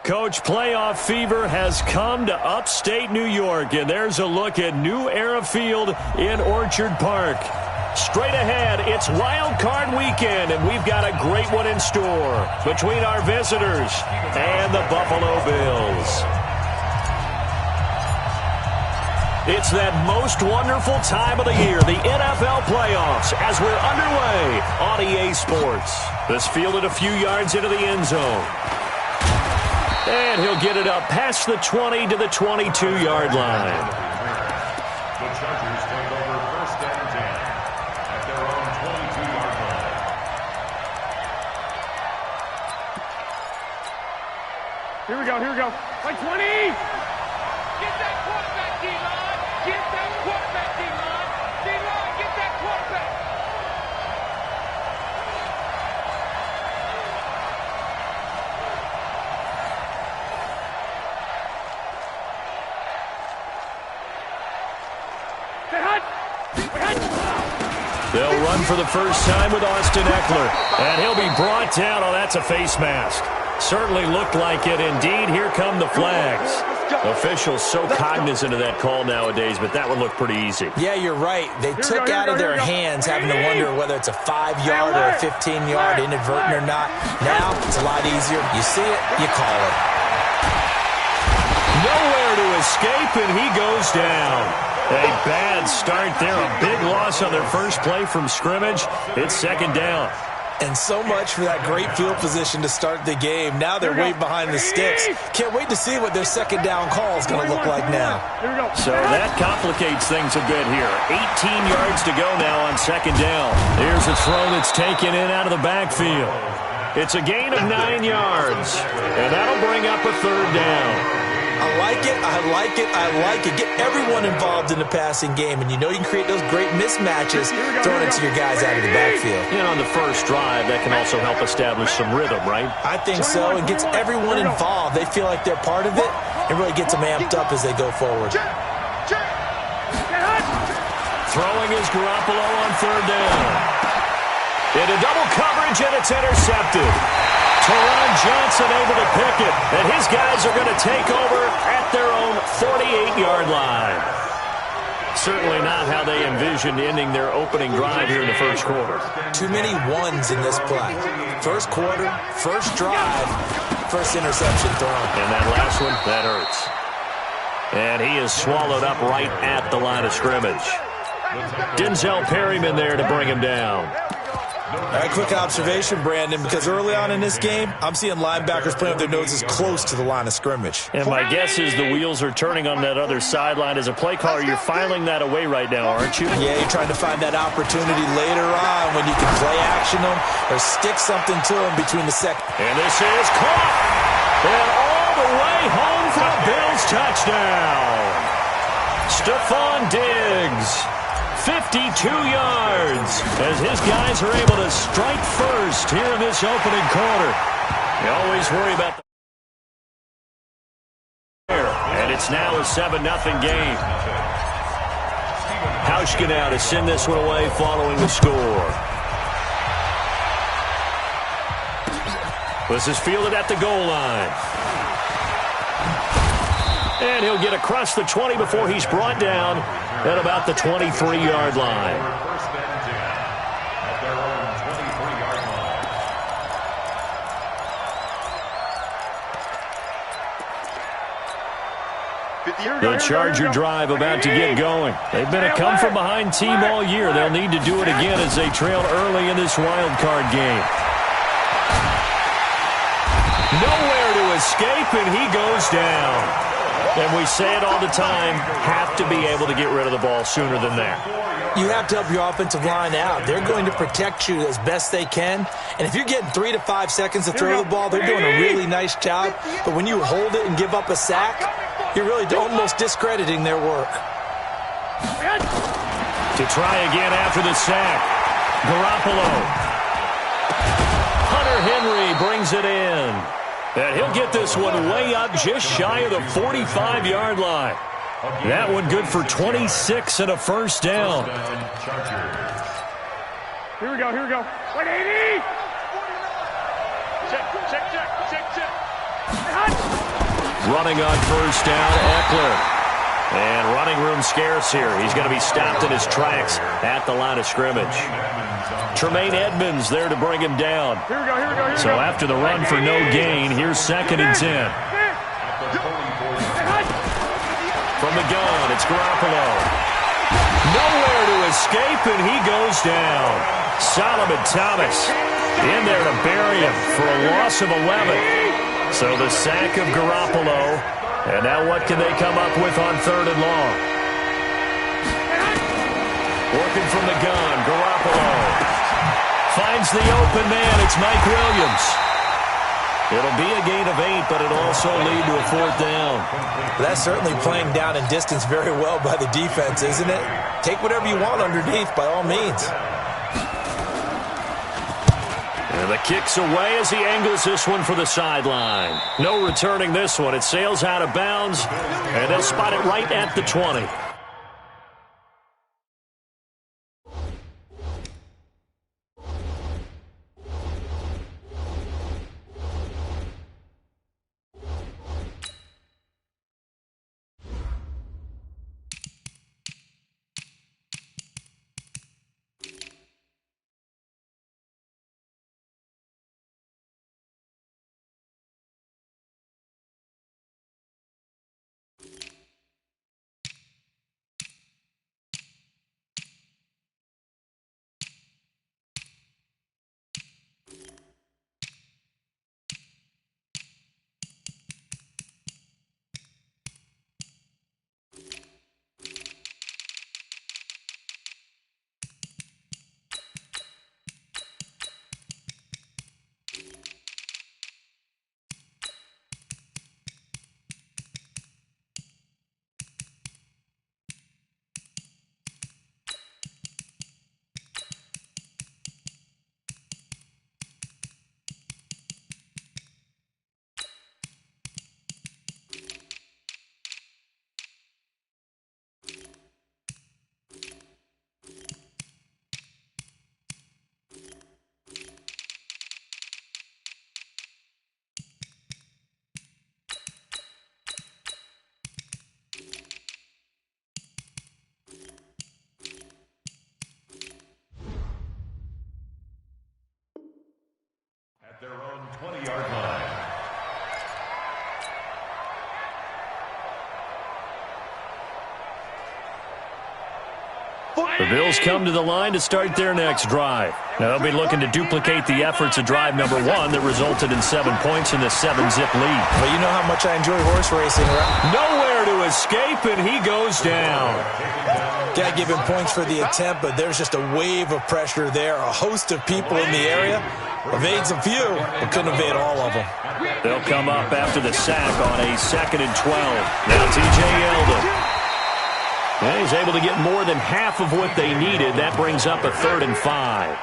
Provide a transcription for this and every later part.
Coach, playoff fever has come to upstate New York, and there's a look at New Era Field in Orchard Park. Straight ahead, it's Wild Card Weekend, and we've got a great one in store between our visitors and the Buffalo Bills. It's that most wonderful time of the year, the NFL playoffs, as we're underway on EA Sports. This fielded a few yards into the end zone. And he'll get it up past the 20 to the 22-yard line. The Chargers take over first and 10 at their own 22-yard line. Here we go. Like 20! Get that quarterback, D-line! Get that quarterback, D-line! D-line, get that quarterback! They'll run for the first time with Austin Eckler, and he'll be brought down. Oh, that's a face mask. Certainly looked like it. Indeed, here come the flags. Officials so cognizant of that call nowadays, but that would look pretty easy. Yeah, you're right. They took out of their hands having to wonder whether it's a 5-yard or a 15-yard inadvertent or not. Now, it's a lot easier. You see it, you call it. Nowhere to escape, and he goes down. A bad start there. A big loss on their first play from scrimmage. It's second down. And so much for that great field position to start the game. Now they're way behind the sticks. Can't wait to see what their second down call is going to look like now. So that complicates things a bit here. 18 yards to go now on second down. Here's a throw that's taken in out of the backfield. It's a gain of 9 yards. And that'll bring up a third down. I like it. Get everyone involved in the passing game, and you know you can create those great mismatches throwing it to your guys out of the backfield. And on the first drive, that can also help establish some rhythm, right? I think so. It gets everyone involved. They feel like they're part of it. It really gets them amped up as they go forward. Throwing is Garoppolo on third down. Into double coverage, and it's intercepted. Teron Johnson able to pick it, and his guys are going to take over at their own 48-yard line. Certainly not how they envisioned ending their opening drive here in the first quarter. Too many ones in this play. First quarter, first drive, first interception thrown. And that last one, that hurts. And he is swallowed up right at the line of scrimmage. Denzel Perryman there to bring him down. All right, quick observation, Brandon, because early on in this game, I'm seeing linebackers playing with their noses close to the line of scrimmage. And my guess is the wheels are turning on that other sideline. As a play caller, you're filing that away right now, aren't you? Yeah, you're trying to find that opportunity later on when you can play action them or stick something to them between the second. And this is caught. And all the way home for a Bills touchdown. Stephon Diggs. 52 yards as his guys are able to strike first here in this opening quarter. You always worry about the and it's now a 7-0 game. Hauschka now to send this one away following the score. This is fielded at the goal line. And he'll get across the 20 before he's brought down at about the 23-yard line. First and 10 at their own 23-yard line. The Charger drive about to get going. They've been a come-from-behind team all year. They'll need to do it again as they trail early in this wild card game. Nowhere to escape, and he goes down. And we say it all the time, have to be able to get rid of the ball sooner than that. You have to help your offensive line out. They're going to protect you as best they can. And if you're getting 3 to 5 seconds to throw the ball, they're doing a really nice job. But when you hold it and give up a sack, you're really almost discrediting their work. To try again after the sack, Garoppolo. Hunter Henry brings it in. And he'll get this one way up just shy of the 45-yard line. That one good for 26 and a first down. Here we go. 180! Check. Running on first down, Eckler. And running room scarce here. He's going to be stopped in his tracks at the line of scrimmage. Tremaine Edmonds there to bring him down. Here we go. So after the run for no gain, here's 2nd and 10. From the gun, it's Garoppolo. Nowhere to escape, and he goes down. Solomon Thomas in there to bury him for a loss of 11. So the sack of Garoppolo. And now what can they come up with on 3rd and long? Working from the gun, Garoppolo. Finds the open man, it's Mike Williams. It'll be a gain of 8, but it'll also lead to a 4th down. That's certainly playing down and distance very well by the defense, isn't it? Take whatever you want underneath, by all means. And the kick's away as he angles this one for the sideline. No returning this one. It sails out of bounds, and they'll spot it right at the 20. Their own 20-yard line. The Bills come to the line to start their next drive. Now they'll be looking to duplicate the efforts of drive number 1 that resulted in 7 points in the 7-zip lead. Well, you know how much I enjoy horse racing, right? Nowhere to escape, and he goes down. Got to give him points for the attempt, but there's just a wave of pressure there. A host of people in the area. Evades a few, but couldn't evade all of them. They'll come up after the sack on a 2nd and 12. Now T.J. Yeldon. And he's able to get more than half of what they needed. That brings up a 3rd and 5.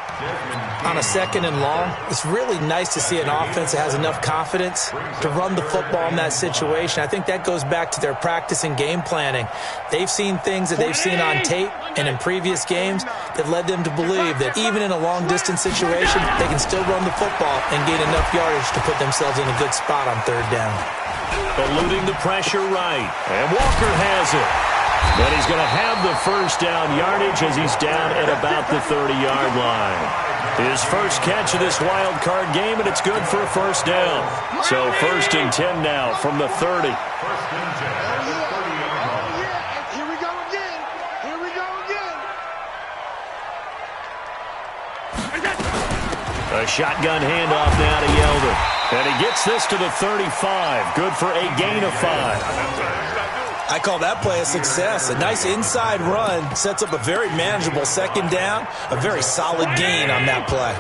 On a 2nd and long, it's really nice to see an offense that has enough confidence to run the football in that situation. I think that goes back to their practice and game planning. They've seen things that they've seen on tape and in previous games that led them to believe that even in a long-distance situation, they can still run the football and gain enough yardage to put themselves in a good spot on 3rd down. Eluding the pressure right. And Walker has it. But he's going to have the 1st down yardage as he's down at about the 30-yard line. His first catch of this wild card game, and it's good for a 1st down. So 1st and 10 now from the 30. Here we go again. A shotgun handoff now to Yeldon. And he gets this to the 35. Good for a gain of 5. I call that play a success. A nice inside run sets up a very manageable 2nd down. A very solid gain on that play.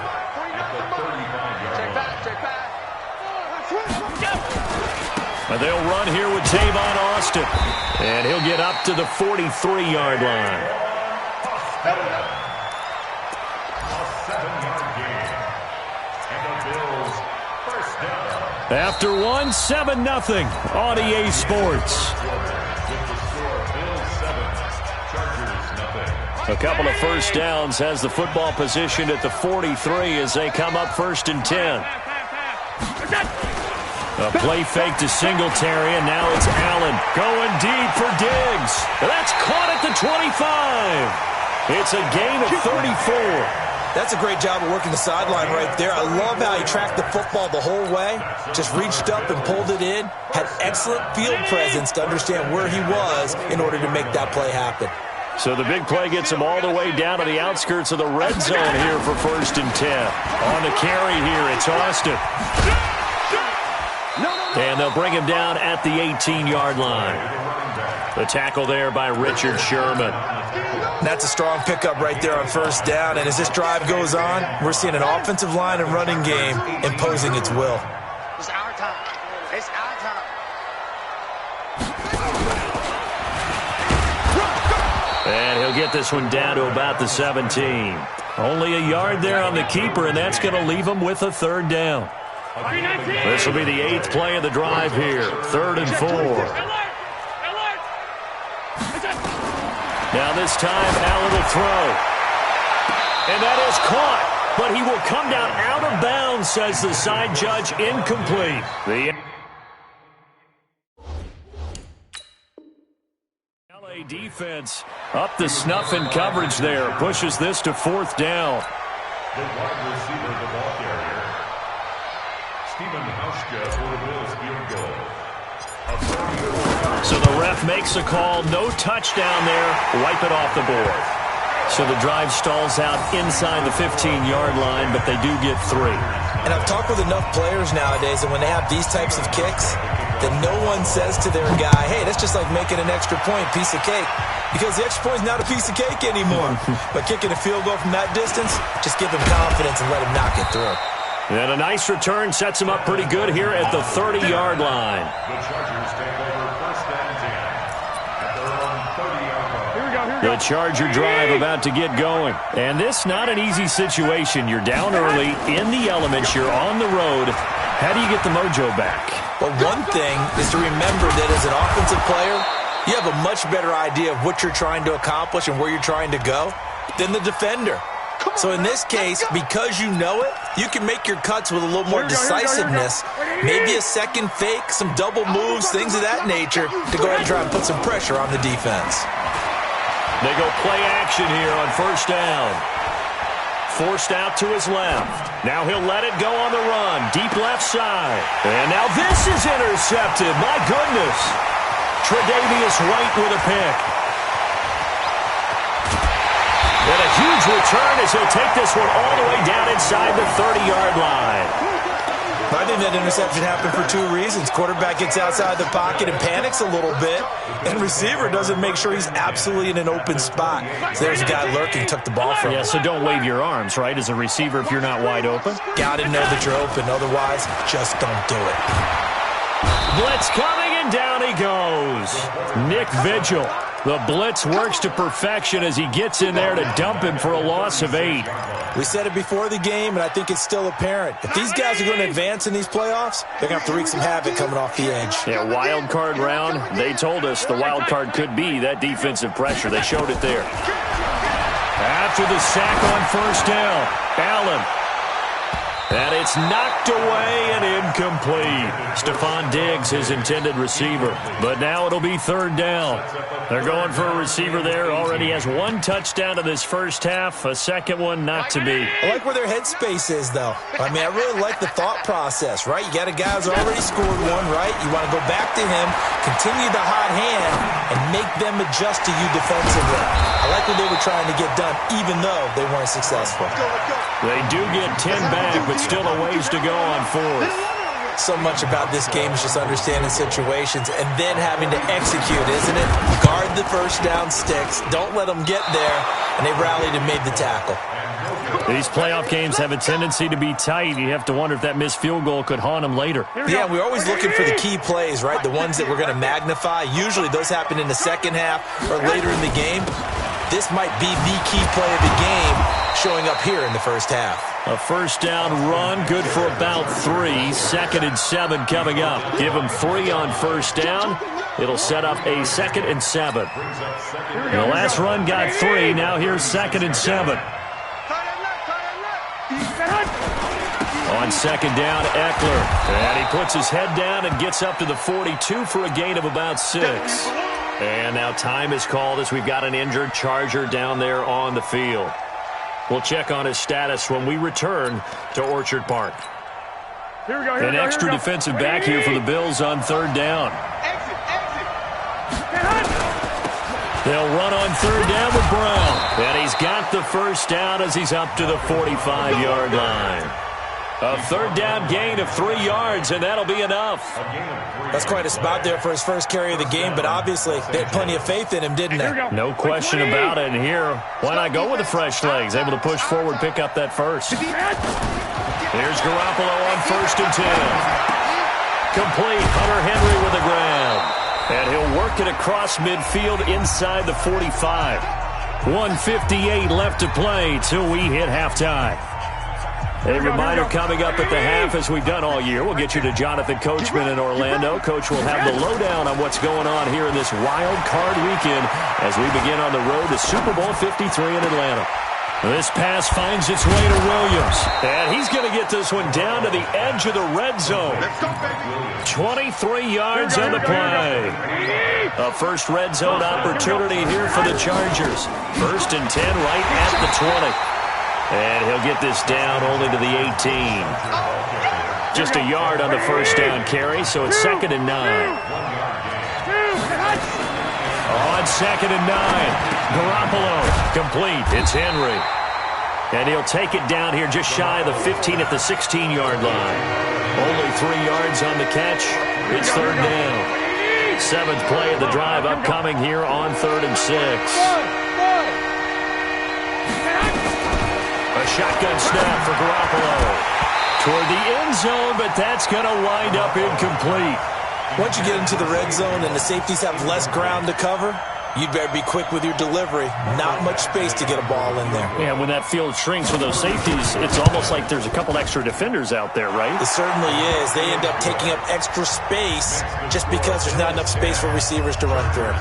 And they'll run here with Tavon Austin. And he'll get up to the 43-yard line. A 7-yard gain. And the Bills' 1st down. After one, 7-0 on EA Sports. A couple of 1st downs has the football positioned at the 43 as they come up 1st and 10. A play fake to Singletary, and now it's Allen going deep for Diggs. That's caught at the 25. It's a gain of 34. That's a great job of working the sideline right there. I love how he tracked the football the whole way, just reached up and pulled it in, had excellent field presence to understand where he was in order to make that play happen. So the big play gets him all the way down to the outskirts of the red zone here for 1st and 10. On the carry here, it's Austin. And they'll bring him down at the 18-yard line. The tackle there by Richard Sherman. That's a strong pickup right there on 1st down. And as this drive goes on, we're seeing an offensive line and running game imposing its will. It's our time. It's our time. And he'll get this one down to about the 17. Only a yard there on the keeper, and that's going to leave him with a 3rd down. This will be the 8th play of the drive here. 3rd and 4. Now this time, Allen will throw. And that is caught. But he will come down out of bounds, says the side judge. Incomplete. The LA defense up the snuff in coverage there. Pushes this to 4th down. The wide receiver of the ball carrier, Stephen Hauschka for the Bills field goal. So the ref makes a call. No touchdown there. Wipe it off the board. So the drive stalls out inside the 15-yard line, but they do get 3. And I've talked with enough players nowadays that when they have these types of kicks, that no one says to their guy, hey, that's just like making an extra point, piece of cake. Because the extra point is not a piece of cake anymore. But kicking a field goal from that distance, just give him confidence and let him knock it through. And a nice return sets him up pretty good here at the 30-yard line. The Chargers take over 1st and 10 at their own 30-yard line. Here we go. The Charger drive about to get going. And this not an easy situation. You're down early, in the elements, you're on the road. How do you get the mojo back? Well, one thing is to remember that as an offensive player, you have a much better idea of what you're trying to accomplish and where you're trying to go than the defender. So in this case, because you know it, you can make your cuts with a little more decisiveness, maybe a second fake, some double moves, things of that nature, to go ahead and try and put some pressure on the defense. They go play action here on 1st down. Forced out to his left. Now he'll let it go on the run. Deep left side. And now this is intercepted. My goodness. Tre'Davious White with a pick. And a huge return as he'll take this one all the way down inside the 30-yard line. I think that interception happened for 2 reasons. Quarterback gets outside the pocket and panics a little bit, and receiver doesn't make sure he's absolutely in an open spot. So there's a guy lurking, took the ball from him. Yeah, so don't wave your arms, right, as a receiver if you're not wide open? Got to know that you're open. Otherwise, just don't do it. Blitz coming, and down he goes. Nick Vigil. The blitz works to perfection as he gets in there to dump him for a loss of 8. We said it before the game, and I think it's still apparent. If these guys are going to advance in these playoffs, they're going to have to wreak some havoc coming off the edge. Yeah, wild card round. They told us the wild card could be that defensive pressure. They showed it there. After the sack on 1st down, Allen. And it's knocked away and incomplete. Stephon Diggs, his intended receiver. But now it'll be 3rd down. They're going for a receiver there. Already has 1 touchdown in this first half. A second one not to be. I like where their headspace is, though. I mean, I really like the thought process, right? You got a guy who's already scored 1, right? You want to go back to him, continue the hot hand, and make them adjust to you defensively. I like what they were trying to get done, even though they weren't successful. They do get 10 back, but still a ways to go on 4th. So much about this game is just understanding situations and then having to execute, isn't it? Guard the 1st down sticks. Don't let them get there. And they rallied and made the tackle. These playoff games have a tendency to be tight. You have to wonder if that missed field goal could haunt them later. Yeah, we're always looking for the key plays, right? The ones that we're going to magnify. Usually those happen in the second half or later in the game. This might be the key play of the game showing up here in the first half. A 1st down run, good for about 3. 2nd and 7 coming up. Give them 3 on 1st down. It'll set up a 2nd and 7. The last run got 3. Now here's 2nd and 7. On second down, Eckler. And he puts his head down and gets up to the 42 for a gain of about 6. And now time is called as we've got an injured Charger down there on the field. We'll check on his status when we return to Orchard Park. An extra defensive back here for the Bills on third down. They'll run on third down with Brown. And he's got the first down as he's up to the 45-yard line. A third down gain of 3 yards, and that'll be enough. That's quite a spot there for his first carry of the game, but obviously they had plenty of faith in him, didn't they? No question about it. And here, why not go with the fresh legs? Able to push forward, pick up that first. Here's Garoppolo on 1st and 10. Complete. Hunter Henry with a grab. And he'll work it across midfield inside the 45. 1:58 left to play till we hit halftime. A reminder coming up at the half, as we've done all year. We'll get you to Jonathan Coachman in Orlando. Coach will have the lowdown on what's going on here in this wild card weekend as we begin on the road to Super Bowl 53 in Atlanta. This pass finds its way to Williams. And he's going to get this one down to the edge of the red zone. 23 yards on the play. A first red zone opportunity here for the Chargers. 1st and 10 right at the 20. And he'll get this down only to the 18. Just a yard on the first down carry, so it's 2nd and 9. On 2nd and 9, Garoppolo complete. It's Henry. And he'll take it down here just shy of the 15 at the 16-yard line. Only 3 yards on the catch. It's 3rd down. 7th play of the drive upcoming here on 3rd and 6. A shotgun snap for Garoppolo. Toward the end zone, but that's going to wind up incomplete. Once you get into the red zone and the safeties have less ground to cover, you'd better be quick with your delivery. Not much space to get a ball in there. Yeah, when that field shrinks with those safeties, it's almost like there's a couple extra defenders out there, right? It certainly is. They end up taking up extra space just because there's not enough space for receivers to run through.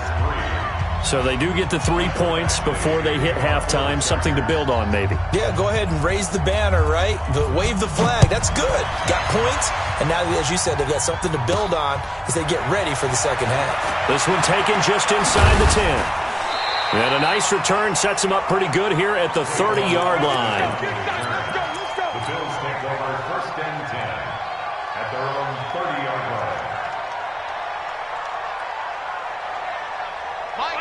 So they do get the 3 points before they hit halftime. Something to build on, maybe. Yeah, go ahead and raise the banner, right? Wave the flag. That's good. Got points. And now, as you said, they've got something to build on as they get ready for the second half. This one taken just inside the 10. And a nice return sets them up pretty good here at the 30-yard line. The Bills take over 1st and 10 at their own 30-yard line.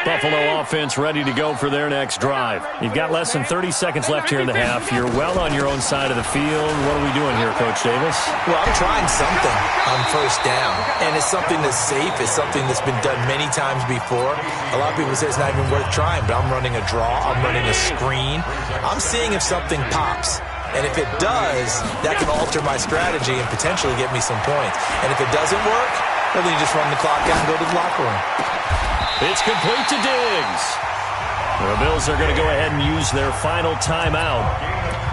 Buffalo offense ready to go for their next drive. You've got less than 30 seconds left here in the half. You're well on your own side of the field. What are we doing here, Coach Davis? Well, I'm trying something on 1st down, and it's something that's safe. It's something that's been done many times before. A lot of people say it's not even worth trying, but I'm running a draw. I'm running a screen. I'm seeing if something pops. And if it does, that can alter my strategy and potentially get me some points. And if it doesn't work, well, then you just run the clock out and go to the locker room. It's complete to Diggs. The Bills are going to go ahead and use their final timeout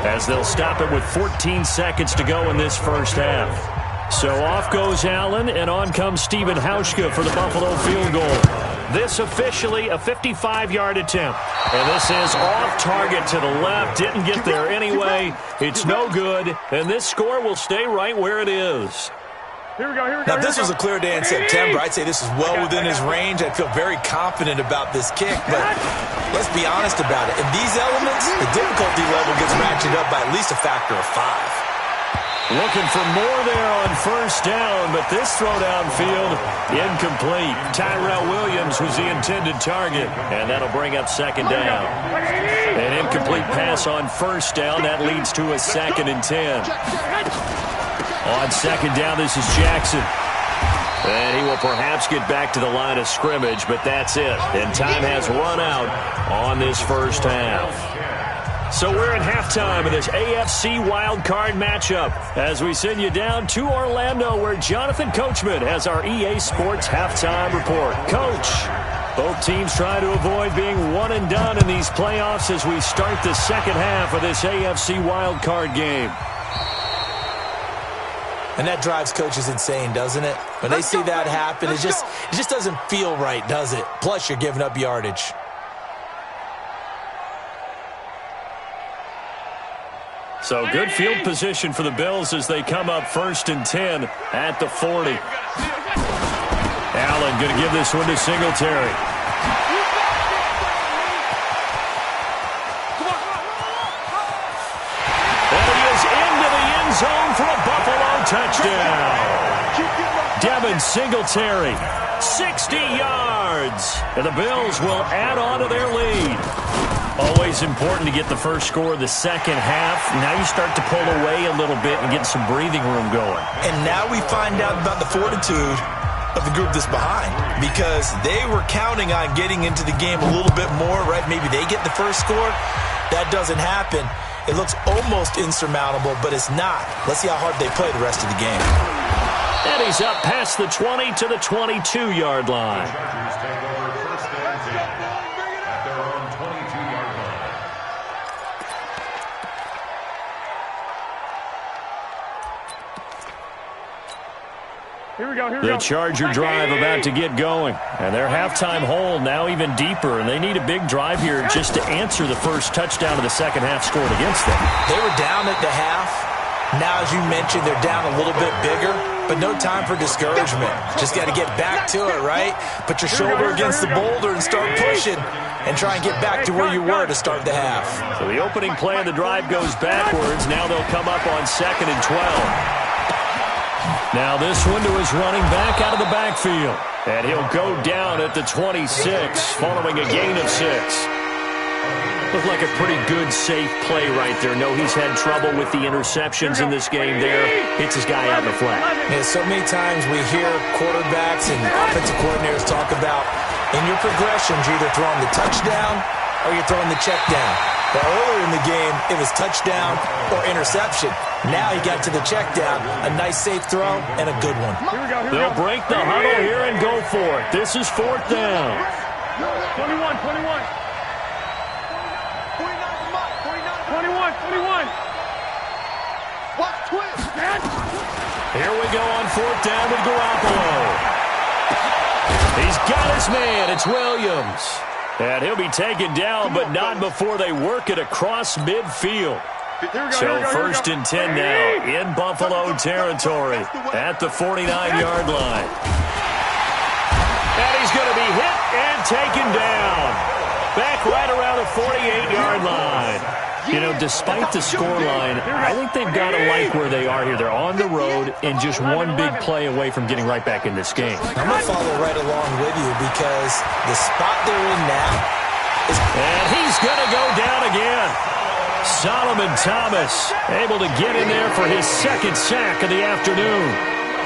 as they'll stop it with 14 seconds to go in this first half. So off goes Allen, and on comes Stephen Hauschka for the Buffalo field goal. This officially a 55-yard attempt. And this is off target to the left. Didn't get there anyway. It's no good, and this score will stay right where it is. Here we go, here we go. Now, if this was a clear day in September, I'd say this is well within his range. I'd feel very confident about this kick, but let's be honest about it. In these elements, the difficulty level gets ratcheted up by at least a factor of 5. Looking for more there on 1st down, but this throw downfield incomplete. Tyrell Williams was the intended target, and that'll bring up 2nd down. An incomplete pass on 1st down. That leads to a 2nd and 10. On 2nd down, this is Jackson. And he will perhaps get back to the line of scrimmage, but that's it. And time has run out on this first half. So we're at halftime of this AFC wildcard matchup as we send you down to Orlando where Jonathan Coachman has our EA Sports halftime report. Coach, both teams try to avoid being one and done in these playoffs as we start the second half of this AFC wildcard game. And that drives coaches insane, doesn't it? When they see that happen, it just doesn't feel right, does it? Plus, you're giving up yardage. So good field position for the Bills as they come up 1st and 10 at the 40. Allen going to give this one to Singletary. And he is into the end zone for a Buffalo touchdown. Devin Singletary, 60 yards. And the Bills will add on to their lead. Always important to get the first score of the second half. Now you start to pull away a little bit and get some breathing room going. And now we find out about the fortitude of the group that's behind, because they were counting on getting into the game a little bit more, right? Maybe they get the first score. That doesn't happen. It looks almost insurmountable, but it's not. Let's see how hard they play the rest of the game. And he's up past the 20 to the 22-yard line. The Chargers take over 1st and 10 at their own 22-yard line. Here we go, here we go. The Charger drive about to get going. And their halftime hole now even deeper. And they need a big drive here just to answer the first touchdown of the second half scored against them. They were down at the half. Now, as you mentioned, they're down a little bit bigger, but no time for discouragement. Just got to get back to it, right? Put your shoulder against the boulder and start pushing and try and get back to where you were to start the half. So the opening play of the drive goes backwards. Now they'll come up on 2nd and 12. Now this one to his running back out of the backfield. And he'll go down at the 26 following a gain of 6. Looked like a pretty good, safe play right there. No, he's had trouble with the interceptions in this game there. Hits his guy out in the flat. Yeah, so many times we hear quarterbacks and offensive coordinators talk about in your progressions, you're either throwing the touchdown or you're throwing the check down. But earlier in the game, it was touchdown or interception. Now he got to the check down. A nice safe throw and a good one. They'll break the huddle here and go for it. This is 4th down. 21, 21. 21. Watch twist. Here we go on 4th down with Garoppolo. He's got his man. It's Williams. And he'll be taken down, but not before they work it across midfield. So 1st and 10 now in Buffalo territory at the 49-yard line. And he's going to be hit and taken down. Back right around the 48-yard line. You know, despite the scoreline, I think they've got to like where they are here. They're on the road and just one big play away from getting right back in this game. I'm going to follow right along with you because the spot they're in now is... And he's going to go down again. Solomon Thomas able to get in there for his 2nd sack of the afternoon.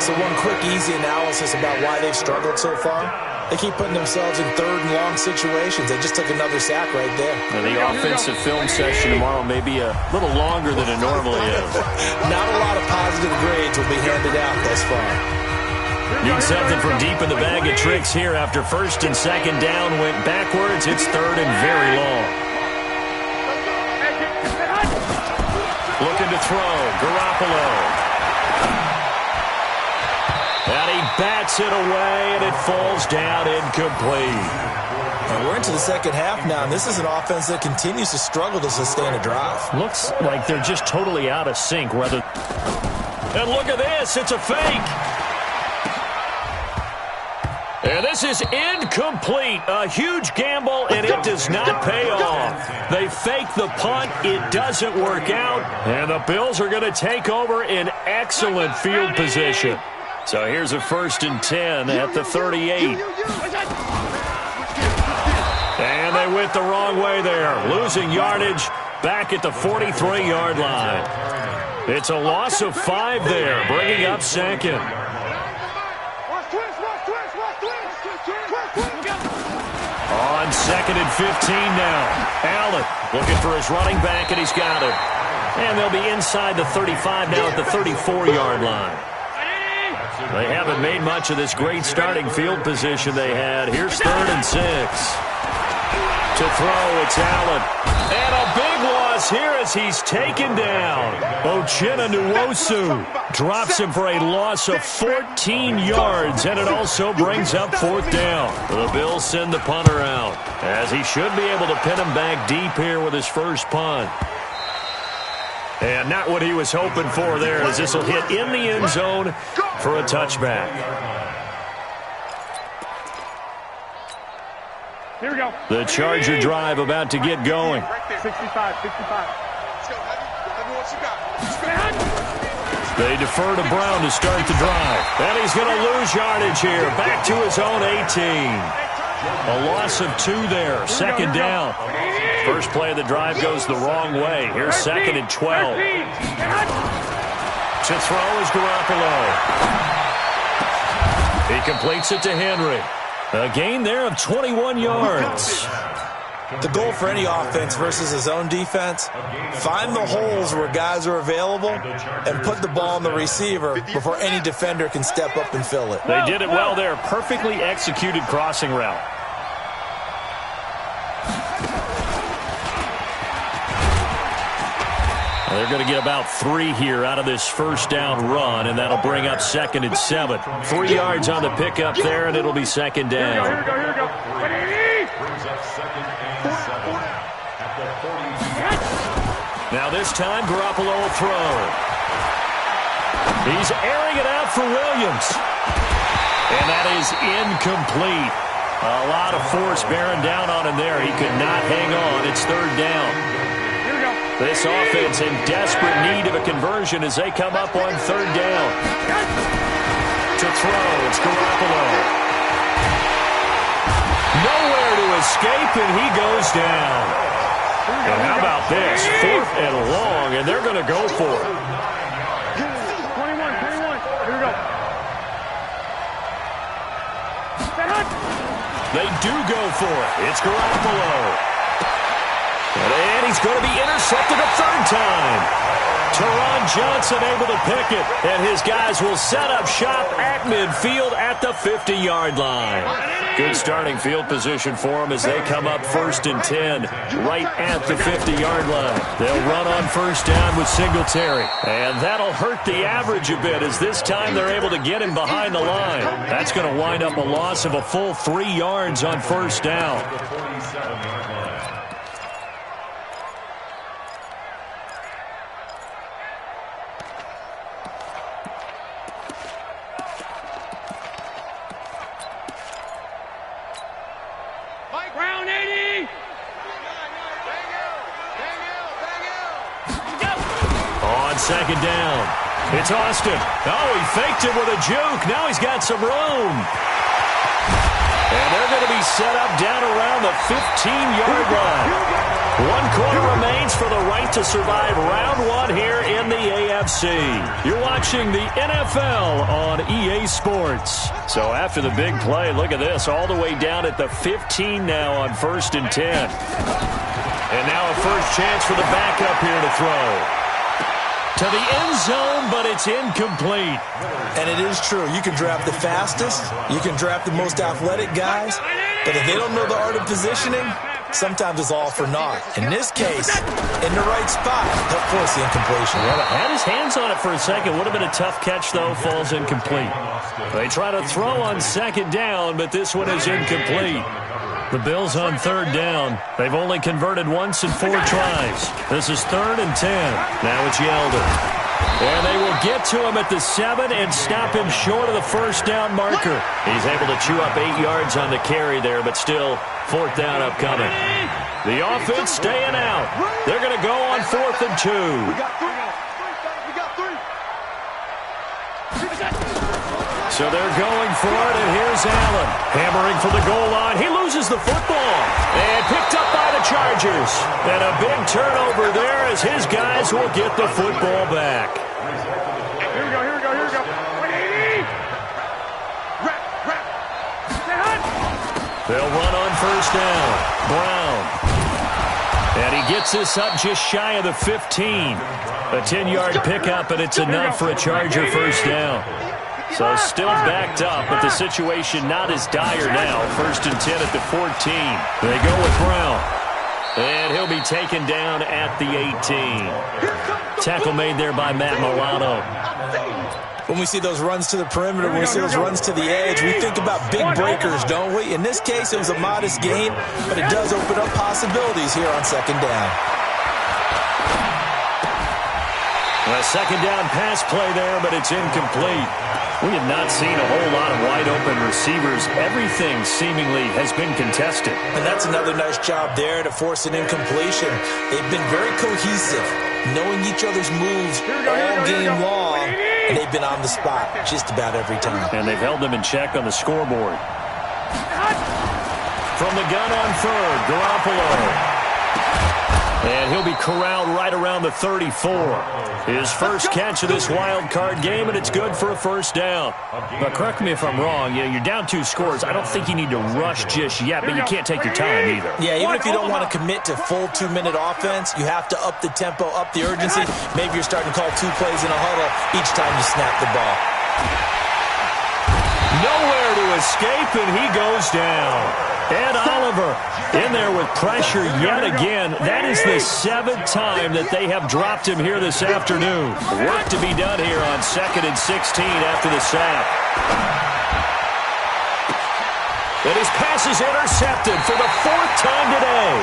So one quick, easy analysis about why they've struggled so far. They keep putting themselves in 3rd and long situations. They just took another sack right there. And the offensive film session tomorrow may be a little longer than it normally is. Not a lot of positive grades will be handed out thus far. Need something from deep in the bag of tricks here after 1st and 2nd down went backwards. It's 3rd and very long. Looking to throw. Garoppolo. And he bats it away, and it falls down incomplete. And we're into the second half now, and this is an offense that continues to struggle to sustain a drive. Looks like they're just totally out of sync. And look at this. It's a fake. And this is incomplete. A huge gamble, and it does not pay off. They fake the punt. It doesn't work out. And the Bills are going to take over in excellent field position. So here's a 1st and 10 at the 38. And they went the wrong way there. Losing yardage back at the 43-yard line. It's a loss of 5 there, bringing up 2nd. On 2nd and 15 now. Allen looking for his running back, and he's got it. And they'll be inside the 35 now at the 34-yard line. They haven't made much of this great starting field position they had. Here's 3rd and 6. To throw, it's Allen. And a big loss here as he's taken down. Uchenna Nwosu drops him for a loss of 14 yards, and it also brings up 4th down. The Bills send the punter out, as he should be able to pin him back deep here with his first punt. And not what he was hoping for there, as this will hit in the end zone for a touchback. Here we go. The Charger drive about to get going. 65. They defer to Brown to start the drive. And he's going to lose yardage here. Back to his own 18. A loss of 2 there. Second down. First play of the drive goes the wrong way. Here's second and 12. To throw is Garoppolo. He completes it to Henry. A gain there of 21 yards. The goal for any offense versus his own defense, find the holes where guys are available and put the ball on the receiver before any defender can step up and fill it. They did it well there. Perfectly executed crossing route. They're going to get about 3 here out of this first down run, and that'll bring up second and 7. 3 yards on the pickup there, and it'll be second down. Here we go. Brings up second and 7 at the 42. Now this time, Garoppolo will throw. He's airing it out for Williams. And that is incomplete. A lot of force bearing down on him there. He could not hang on. It's third down. This offense in desperate need of a conversion as they come up on third down. To throw, it's Garoppolo. Nowhere to escape, and he goes down. And how about this? 4th and long, and they're going to go for it. 21. Here we go. They do go for it. It's Garoppolo. And he's going to be intercepted a third time. Teron Johnson able to pick it. And his guys will set up shop at midfield at the 50-yard line. Good starting field position for them as they come up 1st and 10 right at the 50-yard line. They'll run on first down with Singletary. And that'll hurt the average a bit as this time they're able to get him behind the line. That's going to wind up a loss of a full 3 yards on first down. The 47-yard line. Brown 80. On second down, it's Austin. Oh, he faked it with a juke. Now he's got some room. And they're going to be set up down around the 15-yard line. 1 quarter remains for the right to survive round 1 here in the AFC. You're watching the NFL on EA Sports. So after the big play, look at this, all the way down at the 15 now on 1st and 10. And now a first chance for the backup here to throw. To the end zone, but it's incomplete. And it is true. You can draft the fastest. You can draft the most athletic guys. But if they don't know the art of positioning, sometimes it's all for naught. In this case, in the right spot, they'll force the incompletion. Well, had his hands on it for a second. Would have been a tough catch, though. Falls incomplete. They try to throw on second down, but this one is incomplete. The Bills on third down. They've only converted once in 4 tries. This is 3rd and 10. Now it's Yeldon. And they will get to him at the 7 and stop him short of the first down marker. He's able to chew up 8 yards on the carry there, but still 4th down upcoming. The offense staying out. They're going to go on 4th and 2. We got 3. So they're going for it, and here's Allen. Hammering for the goal line. He loses the football. And picked up by the Chargers. And a big turnover there as his guys will get the football back. Here we go. 180. They'll run on first down. Brown. And he gets this up just shy of the 15. A 10-yard pickup, and it's enough for a Charger first down. So still backed up, but the situation not as dire now. 1st and 10 at the 14. They go with Brown. And he'll be taken down at the 18. Tackle made there by Matt Milano. When we see those runs to the perimeter, when we see those runs to the edge, we think about big breakers, don't we? In this case, it was a modest gain, but it does open up possibilities here on second down. Here we go. 180. Right. Set hunt. They'll run on first down. Brown. And he gets this up just shy of the 15. A 10-yard pickup, and it's enough for a Charger first down. So still backed up, but the situation not as dire now. 1st and 10 at the 14. They go with Brown. And he'll be taken down at the 18. Tackle made there by Matt Milano. When we see those runs to the perimeter, when we see those runs to the edge, we think about big breakers, don't we? In this case, it was a modest gain, but it does open up possibilities here on second down. A second down pass play there, but it's incomplete. We have not seen a whole lot of wide-open receivers. Everything seemingly has been contested. And that's another nice job there to force an incompletion. They've been very cohesive, knowing each other's moves all game long, and they've been on the spot just about every time. And they've held them in check on the scoreboard. From the gun on third, Garoppolo. And he'll be corralled right around the 34. His first catch of this wild card game, and it's good for a first down. But correct me if I'm wrong, you're down 2 scores. I don't think you need to rush just yet, but you can't take your time either. Yeah, even if you don't want to commit to full 2-minute offense, you have to up the tempo, up the urgency. Maybe you're starting to call 2 plays in a huddle each time you snap the ball. Nowhere to escape, and he goes down. Ed Oliver in there with pressure yet again. That is the 7th time that they have dropped him here this afternoon. Work to be done here on 2nd and 16 after the sack. And his pass is intercepted for the 4th time today.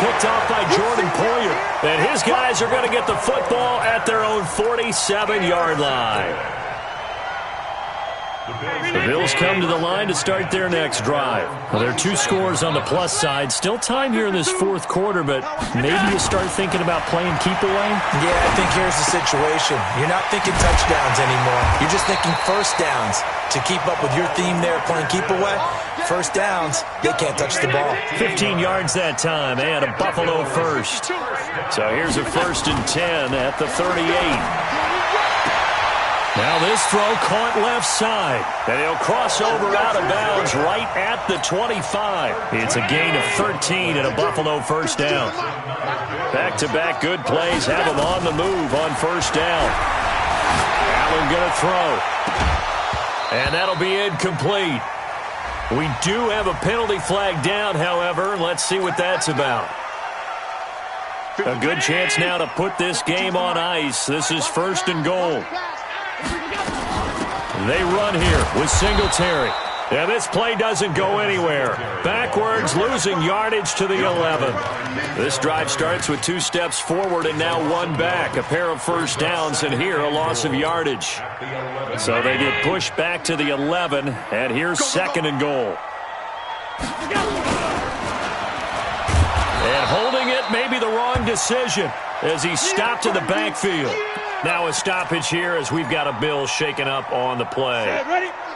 Picked off by Jordan Poyer. And his guys are going to get the football at their own 47-yard line. The Bills come to the line to start their next drive. Well, there are 2 scores on the plus side. Still time here in this 4th quarter, but maybe you start thinking about playing keep away? Yeah, I think here's the situation. You're not thinking touchdowns anymore. You're just thinking first downs. To keep up with your theme there, playing keep away, first downs, they can't touch the ball. 15 yards that time, and a Buffalo first. So here's a 1st and 10 at the 38. Now this throw caught left side, and he'll cross over out of bounds right at the 25. It's a gain of 13 and a Buffalo first down. Back-to-back good plays have him on the move on first down. Allen going to throw. And that'll be incomplete. We do have a penalty flag down, however. Let's see what that's about. A good chance now to put this game on ice. This is 1st and goal. They run here with Singletary. And this play doesn't go anywhere. Backwards, losing yardage to the 11. This drive starts with 2 steps forward and now 1 back. A pair of first downs, and here a loss of yardage. So they get pushed back to the 11, and here's 2nd and goal. And holding it may be the wrong decision as he's stopped in the backfield. Now a stoppage here as we've got a Bill shaken up on the play.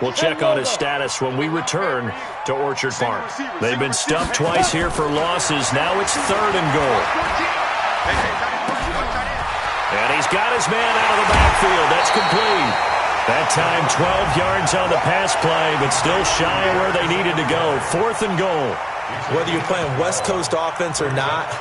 We'll check on his status when we return to Orchard Park. They've been stuffed twice here for losses. Now it's 3rd and goal. And he's got his man out of the backfield. That's complete. That time 12 yards on the pass play, but still shy of where they needed to go. 4th and goal. Whether you're playing West Coast offense or not,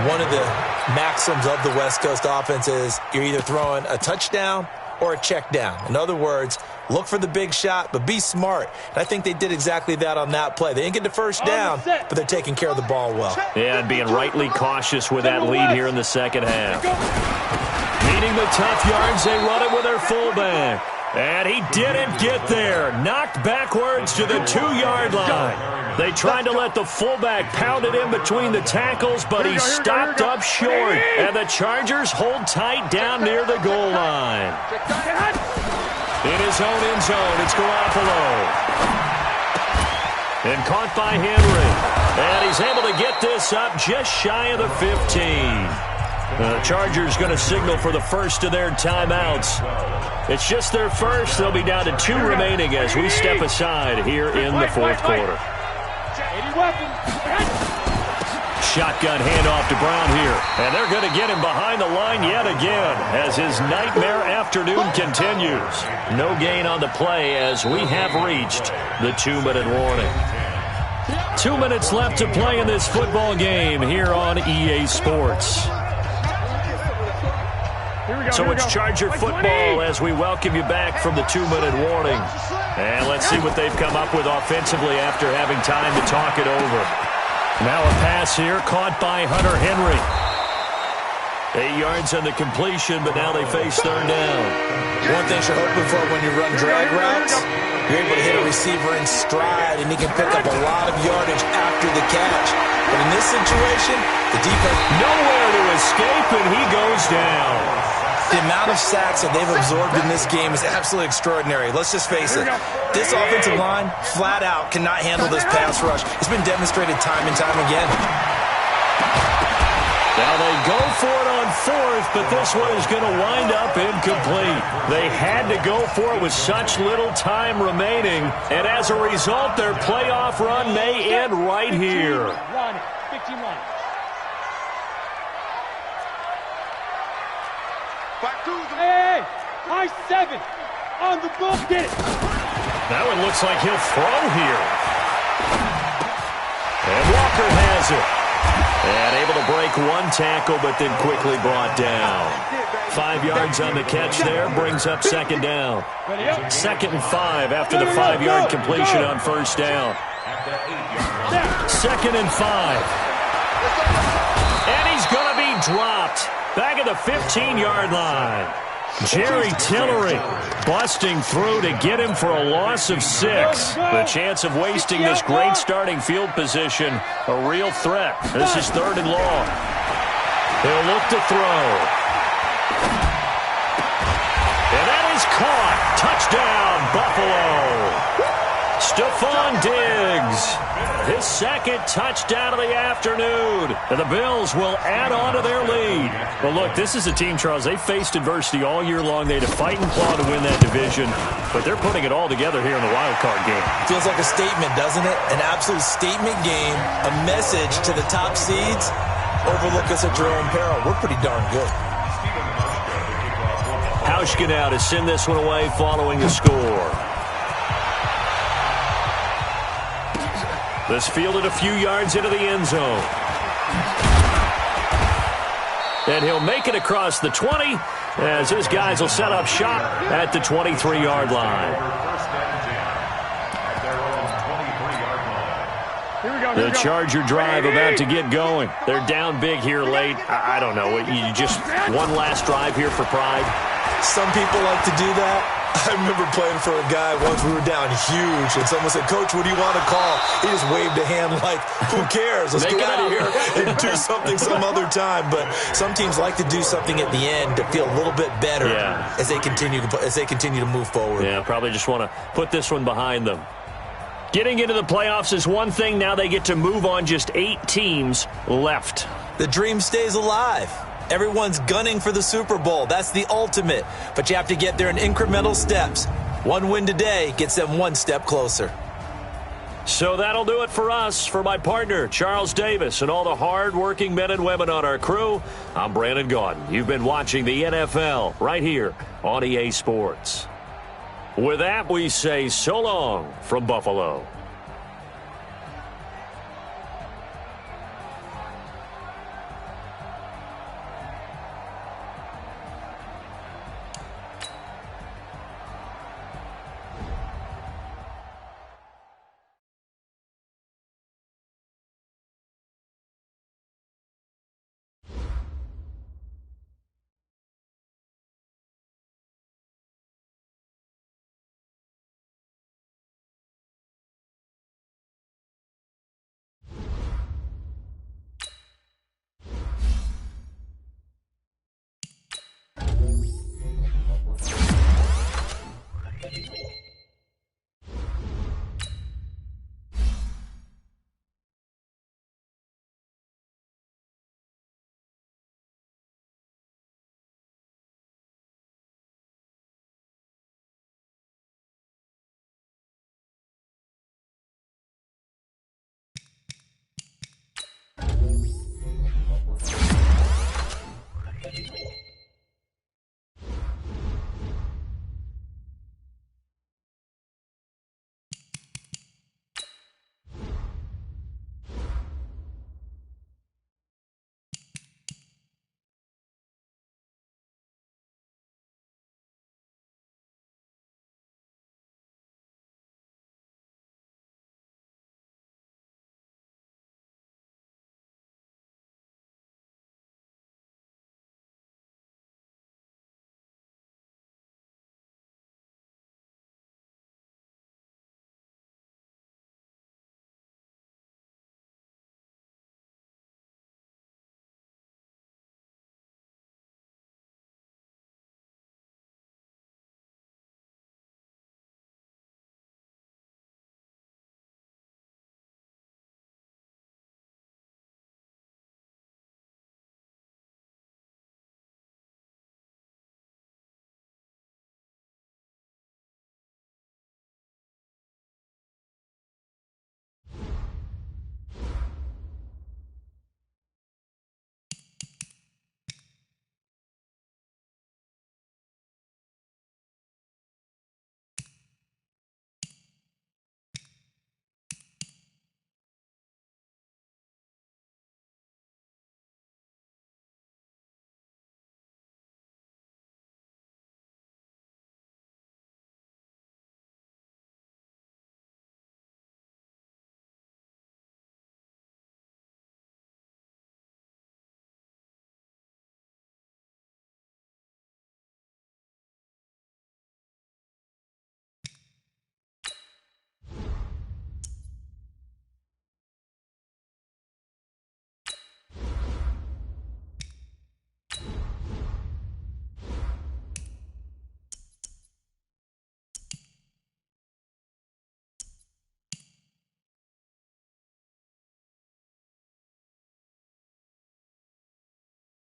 one of the maxims of the West Coast offense is you're either throwing a touchdown or a check down. In other words, look for the big shot, but be smart. And I think they did exactly that on that play. They didn't get the first down, but they're taking care of the ball well. Yeah, and being rightly cautious with that lead here in the second half. Needing the tough yards, they run it with their fullback. And he didn't get there. Knocked backwards to the 2-yard line. They tried to let the fullback pound it in between the tackles, but he stopped up short. And the Chargers hold tight down near the goal line. In his own end zone, it's Garoppolo. And caught by Henry. And he's able to get this up just shy of the 15. The Chargers going to signal for the first of their timeouts. It's just their first. They'll be down to 2 remaining as we step aside here in the 4th quarter. Shotgun handoff to Brown here. And they're going to get him behind the line yet again as his nightmare afternoon continues. No gain on the play as we have reached the 2-minute warning. 2 minutes left to play in this football game here on EA Sports. So it's Charger football as we welcome you back from the 2-minute warning. And let's see what they've come up with offensively after having time to talk it over. Now a pass here caught by Hunter Henry. 8 yards on the completion, but now they face 3rd down. One thing you're hoping for when you run drag routes, you're able to hit a receiver in stride, and he can pick up a lot of yardage after the catch. But in this situation, the defense... Nowhere to escape, and he goes down. The amount of sacks that they've absorbed in this game is absolutely extraordinary. Let's just face it. This offensive line, flat out, cannot handle this pass rush. It's been demonstrated time and time again. Now they go for it on fourth, but this one is going to wind up incomplete. They had to go for it with such little time remaining, and as a result, their playoff run may end right here. Hey, high 7 on the ball. Get it. That one looks like he'll throw here. And Walker has it. And able to break one tackle, but then quickly brought down. 5 yards on the catch there, brings up second down. 2nd and 5 after the 5-yard completion on first down. 2nd and 5. And he's going to be dropped. Back at the 15-yard line. Jerry Tillery busting through to get him for a loss of 6. The chance of wasting this great starting field position, a real threat. This is 3rd and long. He'll look to throw. And that is caught. Touchdown, Buffalo. Stephon Diggs, his 2nd touchdown of the afternoon. And the Bills will add on to their lead. But look, this is a team, Charles, they faced adversity all year long. They had to fight and claw to win that division. But they're putting it all together here in the wild card game. Feels like a statement, doesn't it? An absolute statement game, a message to the top seeds. Overlook us at your own peril. We're pretty darn good. Hauschka now to send this one away following the score. This fielded a few yards into the end zone. And he'll make it across the 20 as his guys will set up shop at the 23-yard line. The Charger drive about to get going. They're down big here late. I don't know. You just one last drive here for pride. Some people like to do that. I remember playing for a guy once. We were down huge, and someone said, "Coach, what do you want to call?" He just waved a hand like, "Who cares? Let's get out of here and do something some other time." But some teams like to do something at the end to feel a little bit better as they continue to move forward. Yeah, probably just want to put this one behind them. Getting into the playoffs is one thing. Now they get to move on. Just 8 teams left. The dream stays alive. Everyone's gunning for the Super Bowl. That's the ultimate. But you have to get there in incremental steps. One win today gets them one step closer. So that'll do it for us. For my partner, Charles Davis, and all the hard-working men and women on our crew, I'm Brandon Gaudin. You've been watching the NFL right here on EA Sports. With that, we say so long from Buffalo.